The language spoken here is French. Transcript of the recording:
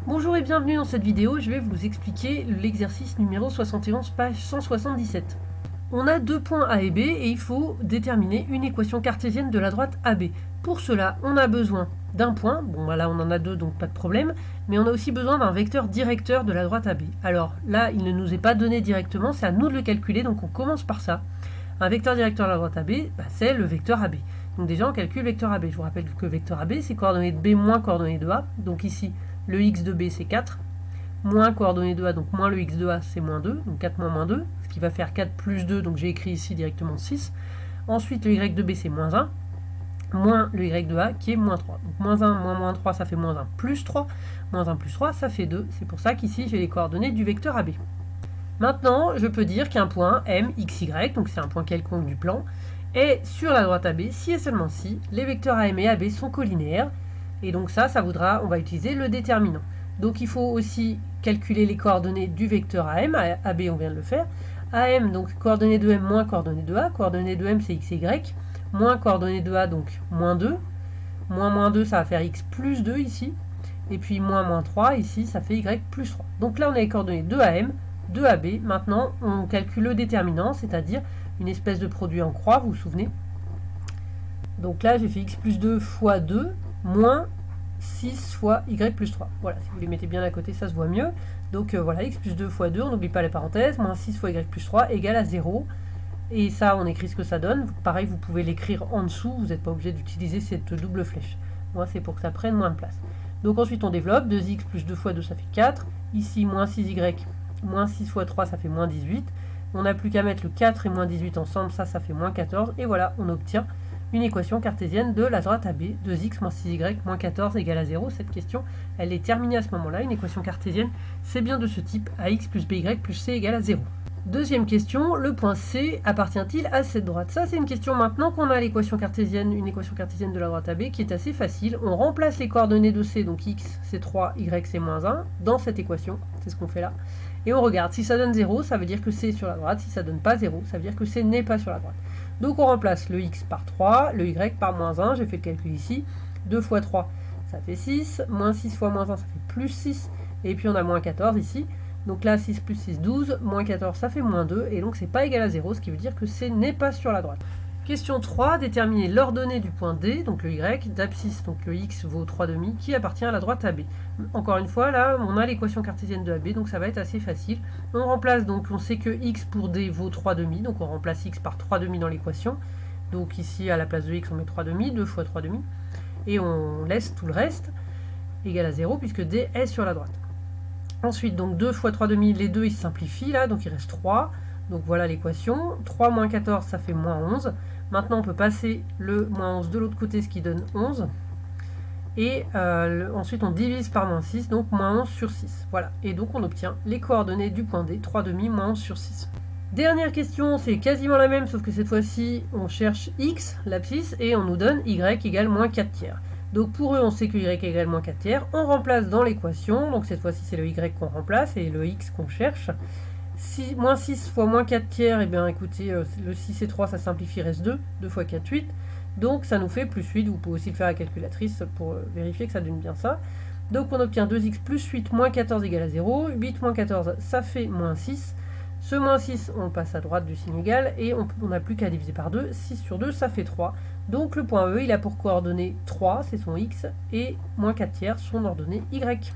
Bonjour et bienvenue dans cette vidéo, je vais vous expliquer l'exercice numéro 71, page 177. On a deux points A et B et il faut déterminer une équation cartésienne de la droite AB. Pour cela, on a besoin d'un point, bon là on en a deux donc pas de problème, mais on a aussi besoin d'un vecteur directeur de la droite AB. Alors là, il ne nous est pas donné directement, c'est à nous de le calculer, donc on commence par ça. Un vecteur directeur de la droite AB, c'est le vecteur AB. Donc déjà on calcule le vecteur AB. Je vous rappelle que le vecteur AB c'est coordonnées de B moins coordonnées de A, donc ici le x de B c'est 4, moins coordonnées de A, donc moins le x de A c'est moins 2, donc 4 moins 2, ce qui va faire 4 plus 2, donc j'ai écrit ici directement 6. Ensuite le y de B c'est moins 1, moins le y de A qui est moins 3. Donc moins 1 moins 3 ça fait moins 1 plus 3, moins 1 plus 3 ça fait 2, c'est pour ça qu'ici j'ai les coordonnées du vecteur AB. Maintenant je peux dire qu'un point M, x, y, donc c'est un point quelconque du plan, est sur la droite AB si et seulement si les vecteurs AM et AB sont colinéaires. Et donc ça voudra, on va utiliser le déterminant. Donc il faut aussi calculer les coordonnées du vecteur AM, AB on vient de le faire. AM, donc coordonnées de M moins coordonnées de A, coordonnées de M c'est x et y, moins coordonnées de A donc moins 2, moins 2 ça va faire x plus 2 ici, et puis moins 3 ici ça fait y plus 3. Donc là on a les coordonnées de AM, de AB, maintenant on calcule le déterminant, c'est-à-dire une espèce de produit en croix, vous vous souvenez. Donc là j'ai fait x plus 2 fois 2, moins 6 fois y plus 3. Voilà, si vous les mettez bien à côté, ça se voit mieux. Donc voilà, x plus 2 fois 2, on n'oublie pas les parenthèses, moins 6 fois y plus 3 égale à 0. Et ça, on écrit ce que ça donne. Pareil, vous pouvez l'écrire en dessous, vous n'êtes pas obligé d'utiliser cette double flèche. Moi, c'est pour que ça prenne moins de place. Donc ensuite, on développe, 2x plus 2 fois 2, ça fait 4. Ici, moins 6y, moins 6 fois 3, ça fait moins 18. On n'a plus qu'à mettre le 4 et moins 18 ensemble, ça fait moins 14. Et voilà, on obtient une équation cartésienne de la droite AB, 2x moins 6y moins 14 égale à 0. Cette question, elle est terminée à ce moment-là. Une équation cartésienne, c'est bien de ce type, ax plus by plus c égale à 0. Deuxième question, le point C appartient-il à cette droite? Ça, c'est une question maintenant qu'on a l'équation cartésienne, une équation cartésienne de la droite AB qui est assez facile. On remplace les coordonnées de C, donc x c'est 3, y c'est moins 1, dans cette équation. C'est ce qu'on fait là. Et on regarde, si ça donne 0, ça veut dire que C est sur la droite. Si ça donne pas 0, ça veut dire que C n'est pas sur la droite. Donc on remplace le x par 3, le y par moins 1, j'ai fait le calcul ici. 2 fois 3, ça fait 6, moins 6 fois moins 1, ça fait plus 6, et puis on a moins 14 ici. Donc là, 6 plus 6, 12, moins 14, ça fait moins 2, et donc c'est pas égal à 0, ce qui veut dire que C n'est pas sur la droite. Question 3, déterminer l'ordonnée du point D, donc le y, d'abscisse, donc le x vaut 3,5, qui appartient à la droite AB. Encore une fois, là, on a l'équation cartésienne de AB, donc ça va être assez facile. On remplace, donc on sait que x pour D vaut 3,5, donc on remplace x par 3,5 dans l'équation. Donc ici, à la place de x, on met 3,5, 2 fois 3,5, et on laisse tout le reste, égal à 0, puisque D est sur la droite. Ensuite, donc 2 fois 3,5, les deux ils se simplifient là, donc il reste 3. Donc voilà l'équation. 3 moins 14, ça fait moins 11. Maintenant, on peut passer le moins 11 de l'autre côté, ce qui donne 11. Et ensuite, on divise par moins 6, donc moins 11 sur 6. Voilà. Et donc, on obtient les coordonnées du point D, 3,5 moins 11 sur 6. Dernière question, c'est quasiment la même, sauf que cette fois-ci, on cherche x, l'abscisse, et on nous donne y égale moins 4 tiers. Donc pour eux, on sait que y égale moins 4 tiers. On remplace dans l'équation, donc cette fois-ci, c'est le y qu'on remplace et le x qu'on cherche. Moins 6 fois moins 4 tiers, et bien écoutez, le 6 et 3, ça simplifie, reste 2. 2 fois 4, 8. Donc ça nous fait plus 8. Vous pouvez aussi le faire à la calculatrice pour vérifier que ça donne bien ça. Donc on obtient 2x plus 8 moins 14 égale à 0. 8 moins 14, ça fait moins 6. Ce moins 6, on le passe à droite du signe égal, et on n'a plus qu'à diviser par 2. 6 sur 2, ça fait 3. Donc le point E, il a pour coordonnée 3, c'est son x, et moins 4 tiers, son ordonnée y.